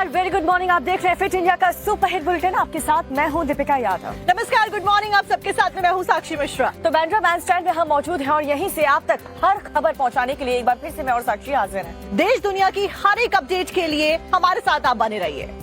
नमस्कार, very good morning. आप देख रहे हैं फिट इंडिया का सुपर हिट बुलेटिन। आपके साथ मैं हूं दीपिका यादव। नमस्कार, गुड मॉर्निंग। आप सबके साथ में मैं हूं साक्षी मिश्रा। तो बैंड्रा बैंडस्टैंड में हम मौजूद हैं और यहीं से आप तक हर खबर पहुंचाने के लिए एक बार फिर से मैं और साक्षी हाजिर हैं। देश दुनिया की हर एक अपडेट के लिए हमारे साथ आप बने रहिए।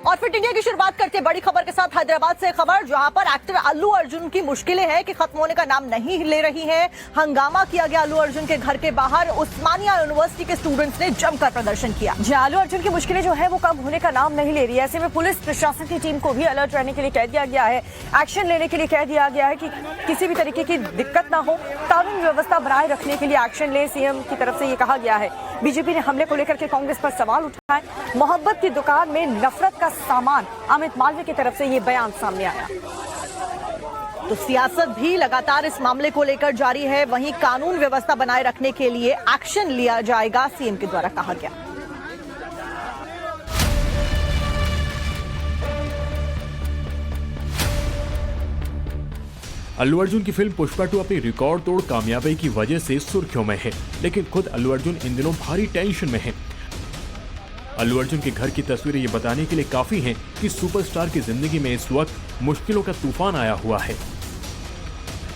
और फिट इंडिया की शुरुआत करते हैं बड़ी खबर के साथ। हैदराबाद से खबर, जहां पर एक्टर अल्लू अर्जुन की मुश्किलें हैं कि खत्म होने का नाम नहीं ले रही हैं। हंगामा किया गया अल्लू अर्जुन के घर के बाहर। उस्मानिया यूनिवर्सिटी के स्टूडेंट्स ने जमकर प्रदर्शन किया। जी, अल्लू अर्जुन की मुश्किलें जो है वो कम होने का नाम नहीं ले रही है। ऐसे में पुलिस प्रशासन की टीम को भी अलर्ट रहने के लिए कह दिया गया है, एक्शन लेने के लिए कह दिया गया है कि किसी भी तरीके की दिक्कत ना हो, कानून व्यवस्था बनाए रखने के लिए एक्शन ले। सीएम की तरफ से ये कहा गया है। बीजेपी ने हमले को लेकर के कांग्रेस पर सवाल उठाए। मोहब्बत की दुकान में नफरत का सामान, अमित मालवीय की तरफ से ये बयान सामने आया। तो सियासत भी लगातार इस मामले को लेकर जारी है। वहीं कानून व्यवस्था बनाए रखने के लिए एक्शन लिया जाएगा, सीएम के द्वारा कहा गया। अल्लू अर्जुन की फिल्म पुष्पा 2 अपनी रिकॉर्ड तोड़ कामयाबी की वजह से सुर्खियों में है, लेकिन खुद अल्लू अर्जुन इन दिनों भारी टेंशन में है। अल्लू अर्जुन के घर की तस्वीरें ये बताने के लिए काफी हैं कि सुपरस्टार की जिंदगी में इस वक्त मुश्किलों का तूफान आया हुआ है।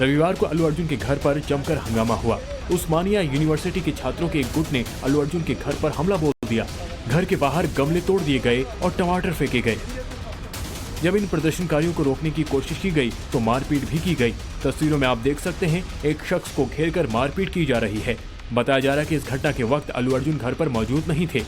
रविवार को अल्लू अर्जुन के घर पर जमकर हंगामा हुआ। उस्मानिया यूनिवर्सिटी के छात्रों के एक गुट ने अल्लू अर्जुन के घर पर हमला बोल दिया। घर के बाहर गमले तोड़ दिए गए और टमाटर फेंके गए। जब इन प्रदर्शनकारियों को रोकने की कोशिश की गई तो मारपीट भी की गई। तस्वीरों में आप देख सकते हैं, एक शख्स को घेरकर मारपीट की जा रही है। बताया जा रहा है कि इस घटना के वक्त अल्लू अर्जुन घर पर मौजूद नहीं थे।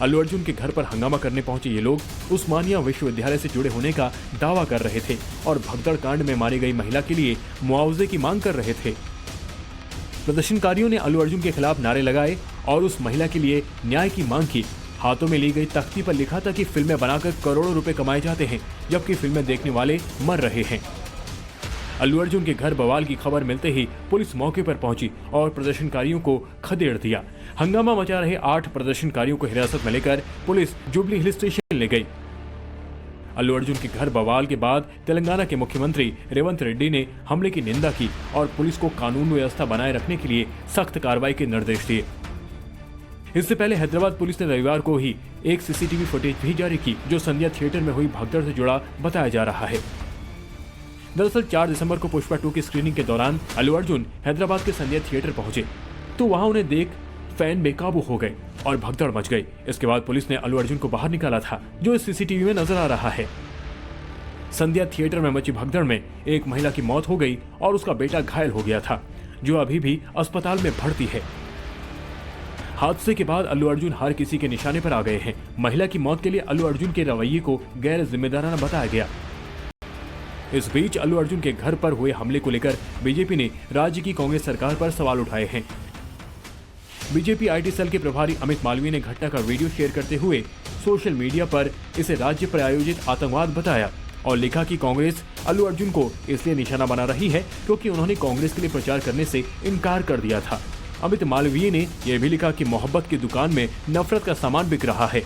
अल्लू अर्जुन के घर पर हंगामा करने पहुंचे ये लोग उस्मानिया विश्वविद्यालय से जुड़े होने का दावा कर रहे थे और भगदड़ कांड में मारी गई महिला के लिए मुआवजे की मांग कर रहे थे। प्रदर्शनकारियों ने अल्लू अर्जुन के खिलाफ नारे लगाए और उस महिला के लिए न्याय की मांग की। हाथों में ली गई तख्ती पर लिखा था कि फिल्में बनाकर करोड़ों रुपए कमाए जाते हैं, जबकि फिल्में देखने वाले मर रहे हैं। अल्लू अर्जुन के घर बवाल की खबर मिलते ही पुलिस मौके पर पहुंची और प्रदर्शनकारियों को खदेड़ दिया। हंगामा मचा रहे 8 प्रदर्शनकारियों को हिरासत में लेकर पुलिस जुबली हिल स्टेशन ले गई। अल्लू अर्जुन के घर बवाल के बाद तेलंगाना के मुख्यमंत्री रेवंत रेड्डी ने हमले की निंदा की और पुलिस को कानून व्यवस्था बनाए रखने के लिए सख्त कार्रवाई के निर्देश दिए। इससे पहले हैदराबाद पुलिस ने रविवार को ही एक सीसीटीवी फुटेज भी जारी की, जो संध्या थिएटर में हुई भगदड़ से जुड़ा बताया जा रहा है। दरअसल 4 दिसंबर को पुष्पा 2 की स्क्रीनिंग के दौरान अल्लू अर्जुन हैदराबाद के संध्या थिएटर पहुंचे तो वहां उन्हें देख फैन बेकाबू हो गए और भगदड़ मच गई। इसके बाद पुलिस ने अल्लू अर्जुन को बाहर निकाला था, जो इस सीसीटीवी में नजर आ रहा है। संध्या थिएटर में मची भगदड़ में एक महिला की मौत हो गई और उसका बेटा घायल हो गया था, जो अभी भी अस्पताल में भर्ती है। हादसे के बाद अल्लू अर्जुन हर किसी के निशाने पर आ गए हैं। महिला की मौत के लिए अल्लू अर्जुन के रवैये को गैर जिम्मेदाराना बताया गया। इस बीच अल्लू अर्जुन के घर पर हुए हमले को लेकर बीजेपी ने राज्य की कांग्रेस सरकार पर सवाल उठाए हैं। बीजेपी आईटी सेल के प्रभारी अमित मालवीय ने घटना का वीडियो शेयर करते हुए सोशल मीडिया पर इसे राज्य प्रायोजित आतंकवाद बताया और लिखा कि कांग्रेस अल्लू अर्जुन को इसलिए निशाना बना रही है क्योंकि उन्होंने कांग्रेस के लिए प्रचार करने से इनकार कर दिया था। अमित मालवीय ने यह भी लिखा कि मोहब्बत की दुकान में नफरत का सामान बिक रहा है।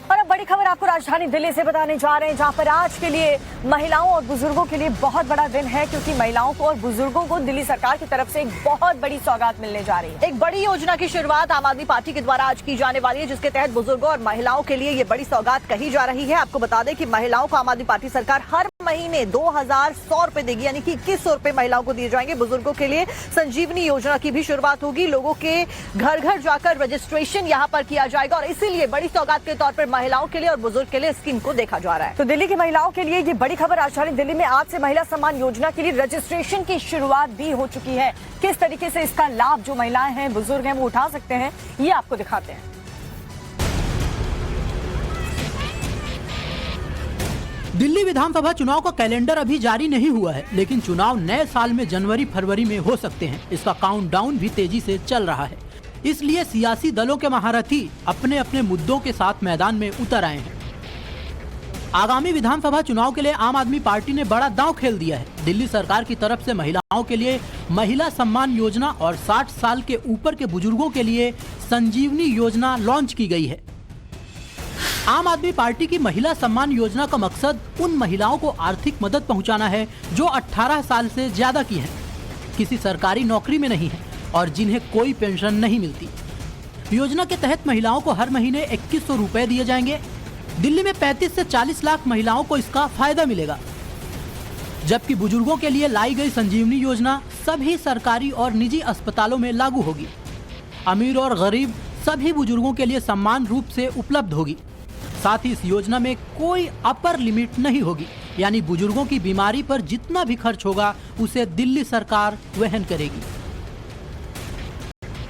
और अब बड़ी खबर आपको राजधानी दिल्ली से बताने जा रहे हैं, जहां पर आज के लिए महिलाओं और बुजुर्गों के लिए बहुत बड़ा दिन है, क्योंकि महिलाओं को और बुजुर्गों को दिल्ली सरकार की तरफ से एक बहुत बड़ी सौगात मिलने जा रही है। एक बड़ी योजना की शुरुआत आम आदमी पार्टी के द्वारा आज की जाने वाली है, जिसके तहत बुजुर्गों और महिलाओं के लिए ये बड़ी सौगात कही जा रही है। आपको बता दें कि महिलाओं को आम आदमी पार्टी सरकार हर महीने 2100 रुपए देगी, यानी कि 2100 रुपए महिलाओं को दिए जाएंगे। बुजुर्गों के लिए संजीवनी योजना की भी शुरुआत होगी। लोगों के घर घर जाकर रजिस्ट्रेशन यहाँ पर किया जाएगा और इसीलिए बड़ी सौगात के तौर पर महिलाओं के लिए और बुजुर्ग के लिए स्कीम को देखा जा रहा है। तो दिल्ली की महिलाओं के लिए ये बड़ी खबर, राजधानी दिल्ली में आज से महिला सम्मान योजना के लिए रजिस्ट्रेशन की शुरुआत भी हो चुकी है। किस तरीके से इसका लाभ जो महिलाएं हैं, बुजुर्ग हैं, वो उठा सकते हैं, ये आपको दिखाते हैं। दिल्ली विधानसभा चुनाव का कैलेंडर अभी जारी नहीं हुआ है, लेकिन चुनाव नए साल में जनवरी फरवरी में हो सकते हैं। इसका काउंटडाउन भी तेजी से चल रहा है, इसलिए सियासी दलों के महारथी अपने अपने मुद्दों के साथ मैदान में उतर आए हैं। आगामी विधानसभा चुनाव के लिए आम आदमी पार्टी ने बड़ा दांव खेल दिया है। दिल्ली सरकार की तरफ से महिलाओं के लिए महिला सम्मान योजना और 60 साल के ऊपर के बुजुर्गों के लिए संजीवनी योजना लॉन्च की गई है। आम आदमी पार्टी की महिला सम्मान योजना का मकसद उन महिलाओं को आर्थिक मदद पहुंचाना है जो 18 साल से ज्यादा की हैं, किसी सरकारी नौकरी में नहीं है और जिन्हें कोई पेंशन नहीं मिलती। योजना के तहत महिलाओं को हर महीने 2100 रुपए दिए जाएंगे। दिल्ली में 35 से 40 लाख महिलाओं को इसका फायदा मिलेगा, जबकि बुजुर्गों के लिए लाई गई संजीवनी योजना सभी सरकारी और निजी अस्पतालों में लागू होगी। अमीर और गरीब सभी बुजुर्गों के लिए समान रूप से उपलब्ध होगी। साथ ही इस योजना में कोई अपर लिमिट नहीं होगी, यानी बुजुर्गों की बीमारी पर जितना भी खर्च होगा उसे दिल्ली सरकार वहन करेगी।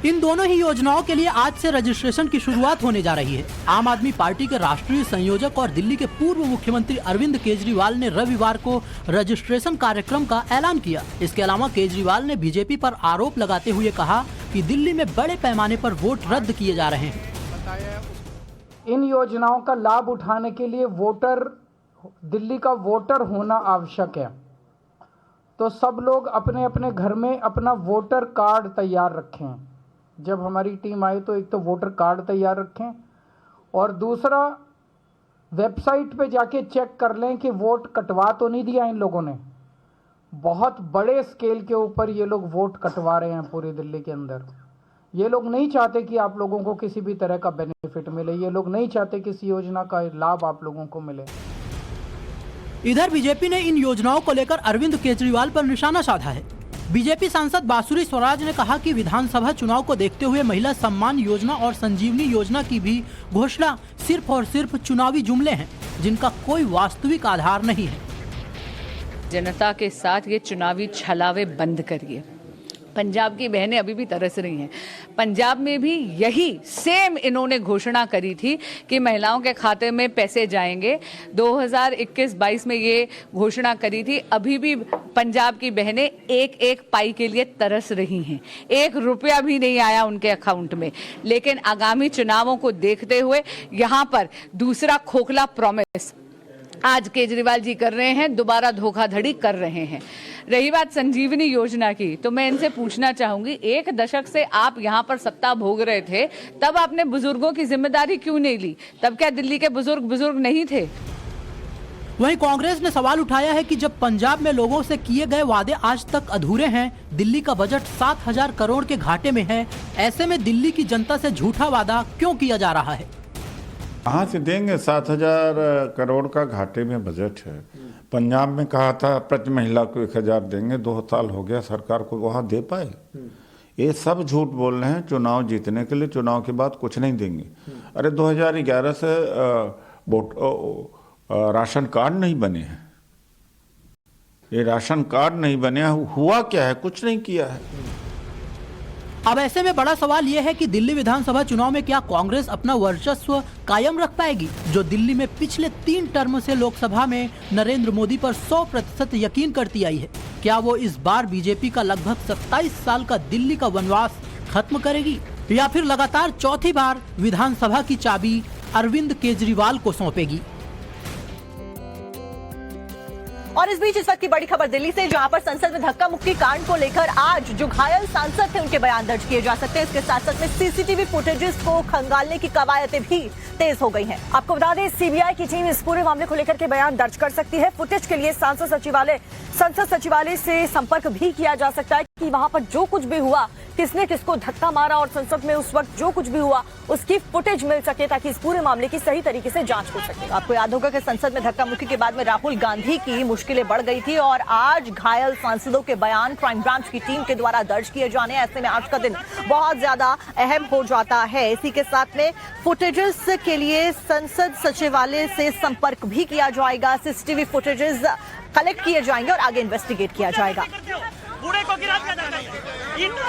इन दोनों ही योजनाओं के लिए आज से रजिस्ट्रेशन की शुरुआत होने जा रही है। आम आदमी पार्टी के राष्ट्रीय संयोजक और दिल्ली के पूर्व मुख्यमंत्री अरविंद केजरीवाल ने रविवार को रजिस्ट्रेशन कार्यक्रम का ऐलान किया। इसके अलावा केजरीवाल ने बीजेपी पर आरोप लगाते हुए कहा कि दिल्ली में बड़े पैमाने पर वोट रद्द किए जा रहे हैं। इन योजनाओं का लाभ उठाने के लिए दिल्ली का वोटर होना आवश्यक है, तो सब लोग अपने अपने घर में अपना वोटर कार्ड तैयार रखें। जब हमारी टीम आए तो एक तो वोटर कार्ड तैयार रखें और दूसरा वेबसाइट पे जाके चेक कर लें कि वोट कटवा तो नहीं दिया इन लोगों ने। बहुत बड़े स्केल के ऊपर ये लोग वोट कटवा रहे हैं पूरी दिल्ली के अंदर। ये लोग नहीं चाहते कि आप लोगों को किसी भी तरह का बेनिफिट मिले, ये लोग नहीं चाहते कि इस योजना का लाभ आप लोगों को मिले। इधर बीजेपी ने इन योजनाओं को लेकर अरविंद केजरीवाल पर निशाना साधा है। बीजेपी सांसद बांसुरी स्वराज ने कहा कि विधानसभा चुनाव को देखते हुए महिला सम्मान योजना और संजीवनी योजना की भी घोषणा सिर्फ और सिर्फ चुनावी जुमले हैं, जिनका कोई वास्तविक आधार नहीं है। जनता के साथ ये चुनावी छलावे बंद करिए। पंजाब की बहनें अभी भी तरस रही हैं। पंजाब में भी यही सेम इन्होंने घोषणा करी थी कि महिलाओं के खाते में पैसे जाएंगे। 2021-22 में ये घोषणा करी थी। अभी भी पंजाब की बहनें एक एक पाई के लिए तरस रही हैं। 1 रुपया भी नहीं आया उनके अकाउंट में। लेकिन आगामी चुनावों को देखते हुए यहाँ पर दूसरा खोखला प्रॉमिस आज केजरीवाल जी कर रहे हैं, दोबारा धोखाधड़ी कर रहे हैं। रही बात संजीवनी योजना की, तो मैं इनसे पूछना चाहूंगी, 1 दशक से आप यहाँ पर सत्ता भोग रहे थे, तब आपने बुजुर्गों की जिम्मेदारी क्यों नहीं ली? तब क्या दिल्ली के बुजुर्ग नहीं थे? वहीं कांग्रेस ने सवाल उठाया है कि जब पंजाब में लोगों से किए गए वादे आज तक अधूरे हैं, दिल्ली का बजट 7000 करोड़ के घाटे में है, ऐसे में दिल्ली की जनता से झूठा वादा क्यों किया जा रहा है? कहाँ से देंगे? 7000 करोड़ का घाटे में बजट है। पंजाब में कहा था प्रति महिला को 1000 देंगे, 2 साल हो गया सरकार को, वहाँ दे पाए? ये सब झूठ बोल रहे हैं चुनाव जीतने के लिए। चुनाव के बाद कुछ नहीं देंगे। अरे 2011 से राशन कार्ड नहीं बने हैं। ये राशन कार्ड नहीं बने, हुआ क्या है? कुछ नहीं किया है। अब ऐसे में बड़ा सवाल यह है कि दिल्ली विधानसभा चुनाव में क्या कांग्रेस अपना वर्चस्व कायम रख पाएगी, जो दिल्ली में पिछले 3 टर्म से लोकसभा में नरेंद्र मोदी पर 100% यकीन करती आई है। क्या वो इस बार बीजेपी का लगभग 27 साल का दिल्ली का वनवास खत्म करेगी, या फिर लगातार चौथी बार विधानसभा की चाबी अरविंद केजरीवाल को सौंपेगी? और इस बीच इस वक्त की बड़ी खबर दिल्ली से, जहां पर संसद में धक्का मुक्की कांड को लेकर आज जो घायल सांसद थे उनके बयान दर्ज किए जा सकते हैं। इसके साथ साथ में सीसीटीवी फुटेजेस को खंगालने की कवायदें भी तेज हो गई हैं। आपको बता दें, सीबीआई की टीम इस पूरे मामले को लेकर के बयान दर्ज कर सकती है। फुटेज के लिए संसद सचिवालय से संपर्क भी किया जा सकता है कि वहां पर जो कुछ भी हुआ, किसने किसको धक्का मारा और संसद में उस वक्त जो कुछ भी हुआ उसकी फुटेज मिल सके, ताकि इस पूरे मामले की सही तरीके से जांच हो सके। आपको याद होगा कि संसद में धक्का मुक्की के बाद में राहुल गांधी की मुश्किलें बढ़ गई थी और आज घायल सांसदों के बयान क्राइम ब्रांच की टीम के द्वारा दर्ज किए जाने, ऐसे में आज का दिन बहुत ज्यादा अहम हो जाता है। इसी के साथ में फुटेजेस के लिए संसद सचिवालय से संपर्क भी किया जाएगा। सीसीटीवी फुटेजेस कलेक्ट किए जाएंगे और आगे इन्वेस्टिगेट किया जाएगा। बूढ़े को गिरा दिया जाएगा। इतना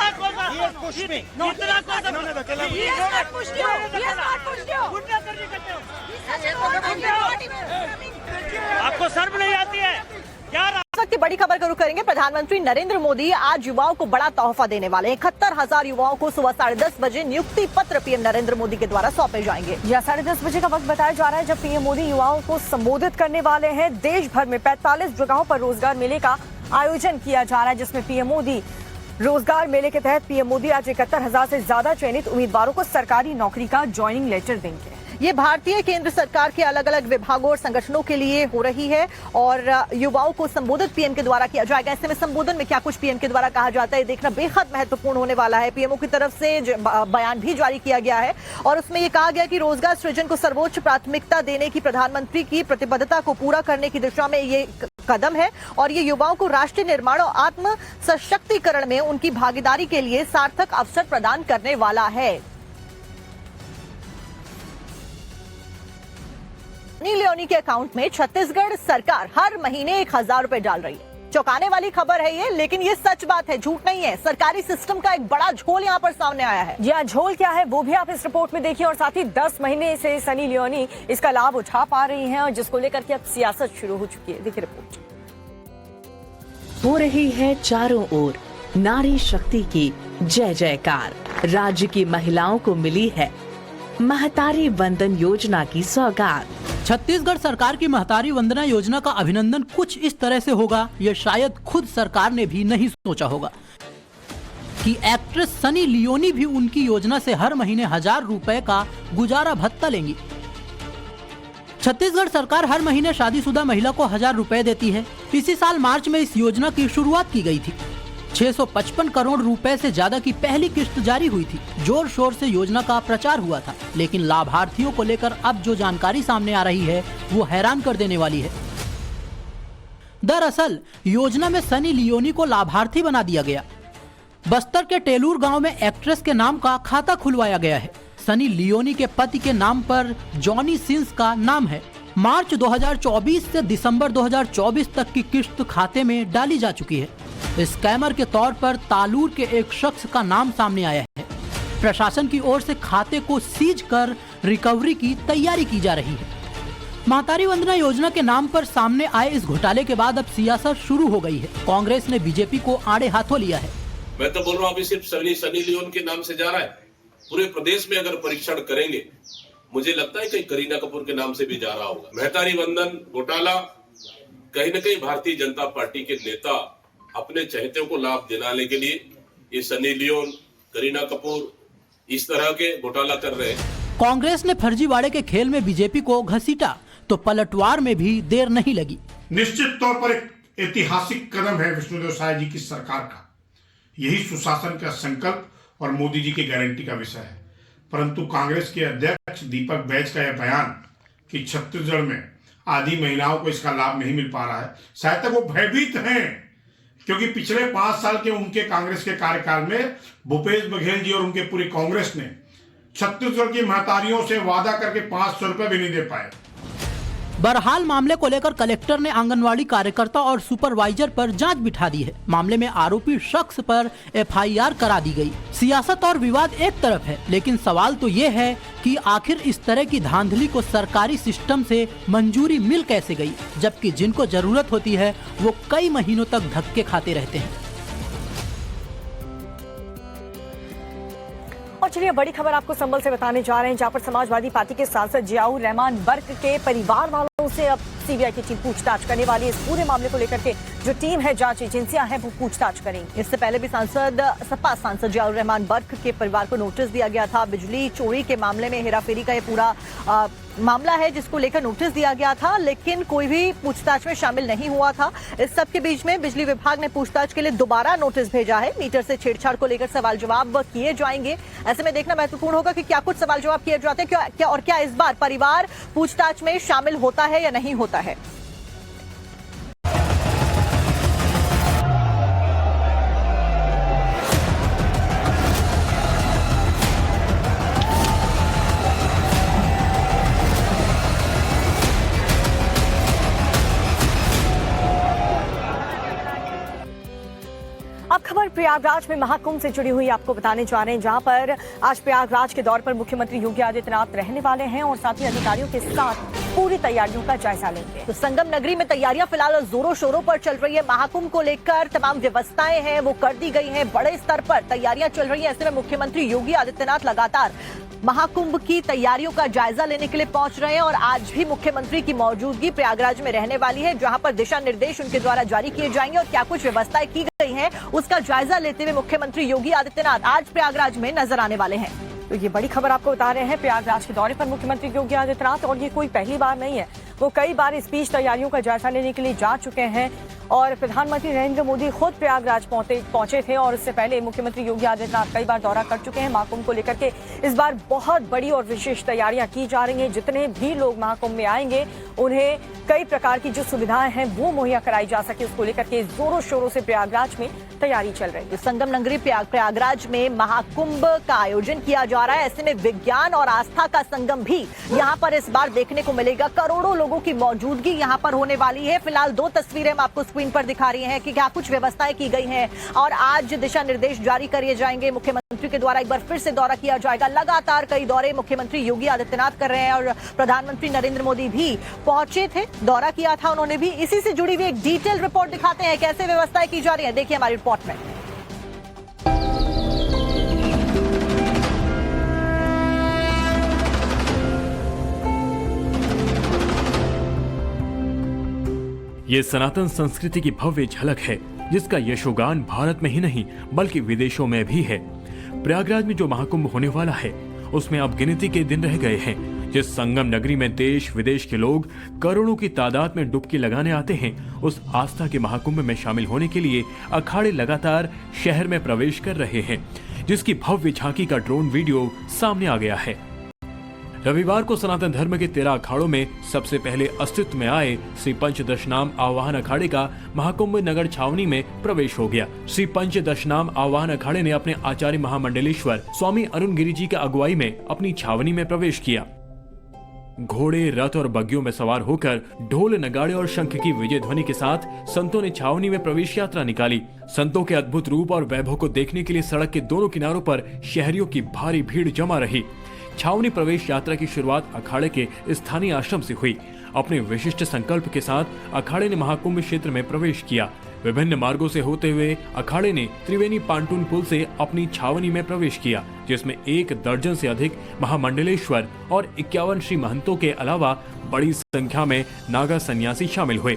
आपको शर्म नहीं आती है क्या? इस वक्त की बड़ी खबर का रुख करेंगे। प्रधानमंत्री नरेंद्र मोदी आज युवाओं को बड़ा तोहफा देने वाले हैं। 71,000 युवाओं को सुबह 10:30 बजे नियुक्ति पत्र पीएम नरेंद्र मोदी के द्वारा सौंपे जाएंगे। यह 10:30 बजे का वक्त बताया जा रहा है जब पीएम मोदी युवाओं को संबोधित करने वाले हैं। देश भर में 45 जगहों पर रोजगार मेले का आयोजन किया जा रहा है, जिसमें पीएम मोदी रोजगार मेले के तहत पीएम मोदी आज 71,000 से ज्यादा चयनित उम्मीदवारों को सरकारी नौकरी का ज्वाइनिंग लेटर देंगे। ये भारतीय केंद्र सरकार के अलग अलग विभागों और संगठनों के लिए हो रही है और युवाओं को संबोधित पीएम के द्वारा किया जाएगा। ऐसे में संबोधन में क्या कुछ पीएम के द्वारा कहा जाता है देखना बेहद महत्वपूर्ण होने वाला है। पीएमओ की तरफ से बयान भी जारी किया गया है और उसमें यह कहा गया कि रोजगार सृजन को सर्वोच्च प्राथमिकता देने की प्रधानमंत्री की प्रतिबद्धता को पूरा करने की दिशा में ये कदम है और ये युवाओं को राष्ट्रीय निर्माण और आत्म सशक्तिकरण में उनकी भागीदारी के लिए सार्थक अवसर प्रदान करने वाला है। सनी लियोनी के अकाउंट में छत्तीसगढ़ सरकार हर महीने 1000 रुपए डाल रही है। चौंकाने वाली खबर है ये, लेकिन ये सच बात है, झूठ नहीं है। सरकारी सिस्टम का एक बड़ा झोल यहाँ पर सामने आया है। जी हाँ, झोल क्या है वो भी आप इस रिपोर्ट में देखिए और साथ ही 10 महीने से सनी लियोनी इसका लाभ उठा पा रही हैं और जिसको लेकर के अब सियासत शुरू हो चुकी है। देखिए रिपोर्ट। हो रही है चारों ओर नारी शक्ति की जय जयकार। राज्य की महिलाओं को मिली है महतारी वंदन योजना की सौगात। छत्तीसगढ़ सरकार की महतारी वंदना योजना का अभिनंदन कुछ इस तरह से होगा, ये शायद खुद सरकार ने भी नहीं सोचा होगा कि एक्ट्रेस सनी लियोनी भी उनकी योजना से हर महीने 1000 रुपए का गुजारा भत्ता लेंगी। छत्तीसगढ़ सरकार हर महीने शादीशुदा महिला को 1000 रुपए देती है। इसी साल मार्च में इस योजना की शुरुआत की गई थी। 655 करोड़ रुपए से ज्यादा की पहली किस्त जारी हुई थी। जोर शोर से योजना का प्रचार हुआ था, लेकिन लाभार्थियों को लेकर अब जो जानकारी सामने आ रही है वो हैरान कर देने वाली है। दरअसल योजना में सनी लियोनी को लाभार्थी बना दिया गया। बस्तर के टेलूर गांव में एक्ट्रेस के नाम का खाता खुलवाया गया है। सनी लियोनी के पति के नाम पर जॉनी सिंस का नाम है। मार्च 2024 से दिसंबर 2024 तक की किस्त खाते में डाली जा चुकी है। स्कैमर के तौर पर तालूर के एक शख्स का नाम सामने आया है। प्रशासन की ओर से खाते को सीज कर रिकवरी की तैयारी की जा रही है। महतारी वंदना योजना के नाम पर सामने आए इस घोटाले के बाद अब सियासत शुरू हो गई है। कांग्रेस ने बीजेपी को आड़े हाथों लिया है। मैं तो बोल रहा हूँ अभी सिर्फ सनी लियोन के नाम से जा रहा है। पूरे प्रदेश में अगर परीक्षण करेंगे मुझे लगता है कहीं करीना कपूर के नाम से भी जा रहा होगा। महतारी वंदन घोटाला कहीं न कहीं भारतीय जनता पार्टी के नेता अपने चहेतों को लाभ दिलाने के लिए ये सनी लियोन, करीना कपूर इस तरह के घोटाला कर रहे हैं। कांग्रेस ने फर्जीवाड़े के खेल में बीजेपी को घसीटा तो पलटवार में भी देर नहीं लगी। निश्चित तौर पर एक ऐतिहासिक कदम है विष्णुदेव साय जी की सरकार का। यही सुशासन का संकल्प और मोदी जी की गारंटी का विषय है। परंतु कांग्रेस के अध्यक्ष दीपक बैज का यह बयान कि छत्तीसगढ़ में आधी महिलाओं को इसका लाभ नहीं मिल पा रहा है, शायद तक वो भयभीत हैं क्योंकि पिछले 5 साल के उनके कांग्रेस के कार्यकाल में भूपेश बघेल जी और उनके पूरी कांग्रेस ने छत्तीसगढ़ की महतारियों से वादा करके 500 रुपए भी नहीं दे पाए। बहरहाल मामले को लेकर कलेक्टर ने आंगनवाड़ी कार्यकर्ता और सुपरवाइजर पर जांच बिठा दी है। मामले में आरोपी शख्स पर एफआईआर करा दी गई। सियासत और विवाद एक तरफ है, लेकिन सवाल तो ये है कि आखिर इस तरह की धांधली को सरकारी सिस्टम से मंजूरी मिल कैसे गई, जबकि जिनको जरूरत होती है वो कई महीनों तक धक्के खाते रहते हैं। और चलिए बड़ी खबर आपको संभल से बताने जा रहे हैं, जहां पर समाजवादी पार्टी के सांसद जियाउर रहमान बर्क के परिवार वालों से अब सीबीआई की टीम पूछताछ करने वाली है। इस पूरे मामले को लेकर के जो टीम है, जांच एजेंसियां हैं, वो पूछताछ करेंगी। इससे पहले भी सपा सांसद जियाउर रहमान बर्क के परिवार को नोटिस दिया गया था। बिजली चोरी के मामले में हेराफेरी का ये पूरा मामला है जिसको लेकर नोटिस दिया गया था, लेकिन कोई भी पूछताछ में शामिल नहीं हुआ था। इस सब के बीच में बिजली विभाग ने पूछताछ के लिए दोबारा नोटिस भेजा है। मीटर से छेड़छाड़ को लेकर सवाल जवाब किए जाएंगे। ऐसे में देखना महत्वपूर्ण होगा कि क्या कुछ सवाल जवाब किए जाते हैं और क्या इस बार परिवार पूछताछ में शामिल होता है या नहीं होता है। अब खबर प्रयागराज में महाकुंभ से जुड़ी हुई आपको बताने जा रहे हैं, जहां पर आज प्रयागराज के दौर पर मुख्यमंत्री योगी आदित्यनाथ रहने वाले हैं और साथ ही अधिकारियों के साथ पूरी तैयारियों का जायजा लेंगे। तो संगम नगरी में तैयारियां फिलहाल जोरों शोरों पर चल रही है। महाकुंभ को लेकर तमाम व्यवस्थाएं हैं वो कर दी गई हैं। बड़े स्तर पर तैयारियां चल रही है। ऐसे में मुख्यमंत्री योगी आदित्यनाथ लगातार महाकुंभ की तैयारियों का जायजा लेने के लिए पहुंच रहे हैं और आज भी मुख्यमंत्री की मौजूदगी प्रयागराज में रहने वाली है, जहां पर दिशा निर्देश उनके द्वारा जारी किए जाएंगे और क्या कुछ व्यवस्थाएं की गई हैं उसका जायजा लेते हुए मुख्यमंत्री योगी आदित्यनाथ आज प्रयागराज में नजर आने वाले हैं। तो ये बड़ी खबर आपको बता रहे हैं। प्रयागराज के दौरे पर मुख्यमंत्री योगी आदित्यनाथ, और ये कोई पहली बार नहीं है, वो कई बार इस बीच तैयारियों का जायजा लेने के लिए जा चुके हैं और प्रधानमंत्री नरेंद्र मोदी खुद प्रयागराज पहुंचे थे और इससे पहले मुख्यमंत्री योगी आदित्यनाथ कई बार दौरा कर चुके हैं। महाकुंभ को लेकर के इस बार बहुत बड़ी और विशेष तैयारियां की जा रही हैं। जितने भी लोग महाकुंभ में आएंगे उन्हें कई प्रकार की जो सुविधाएं हैं वो मुहैया कराई जा सके, उसको लेकर के जोरों शोरों से प्रयागराज में तैयारी चल रही है। संगम नगरी प्रयागराज में महाकुंभ का आयोजन किया जा रहा है। ऐसे में विज्ञान और आस्था का संगम भी यहाँ पर इस बार देखने को मिलेगा। करोड़ों लोगों की मौजूदगी यहाँ पर होने वाली है। फिलहाल 2 तस्वीरें हम आपको स्क्रीन पर दिखा रही हैं कि क्या कुछ व्यवस्थाएं की गई हैं और आज दिशा निर्देश जारी किए जाएंगे। मुख्यमंत्री के द्वारा एक बार फिर से दौरा किया जाएगा। लगातार कई दौरे मुख्यमंत्री योगी आदित्यनाथ कर रहे हैं और प्रधानमंत्री नरेंद्र मोदी भी पहुंचे थे, दौरा किया था उन्होंने भी। इसी से जुड़ी हुई एक डिटेल रिपोर्ट दिखाते हैं कैसे व्यवस्थाएं की जा रही है, देखिए हमारी रिपोर्ट में। ये सनातन संस्कृति की भव्य झलक है जिसका यशोगान भारत में ही नहीं बल्कि विदेशों में भी है। प्रयागराज में जो महाकुंभ होने वाला है उसमें अब गिनती के दिन रह गए हैं। जिस संगम नगरी में देश विदेश के लोग करोड़ों की तादाद में डुबकी लगाने आते हैं, उस आस्था के महाकुंभ में शामिल होने के लिए अखाड़े लगातार शहर में प्रवेश कर रहे हैं, जिसकी भव्य झांकी का ड्रोन वीडियो सामने आ गया है। रविवार को सनातन धर्म के 13 अखाड़ों में सबसे पहले अस्तित्व में आए श्री पंचदशनाम आवाहन अखाड़े का महाकुंभ नगर छावनी में प्रवेश हो गया। श्री पंचदशनाम आवाहन अखाड़े ने अपने आचार्य महामंडलेश्वर स्वामी अरुण गिरी जी की अगुवाई में अपनी छावनी में प्रवेश किया। घोड़े, रथ और बग्गियों में सवार होकर ढोल, नगाड़े और शंख की विजय ध्वनि के साथ संतों ने छावनी में प्रवेश यात्रा निकाली। संतों के अद्भुत रूप और वैभव को देखने के लिए सड़क के दोनों किनारों पर शहरियों की भारी भीड़ जमा रही। छावनी प्रवेश यात्रा की शुरुआत अखाड़े के स्थानीय आश्रम से हुई। अपने विशिष्ट संकल्प के साथ अखाड़े ने महाकुंभ क्षेत्र में प्रवेश किया। विभिन्न मार्गों से होते हुए अखाड़े ने त्रिवेणी पांटून पुल से अपनी छावनी में प्रवेश किया, जिसमें 1 दर्जन से अधिक महामंडलेश्वर और 51 श्री महंतों के अलावा बड़ी संख्या में नागा सन्यासी शामिल हुए।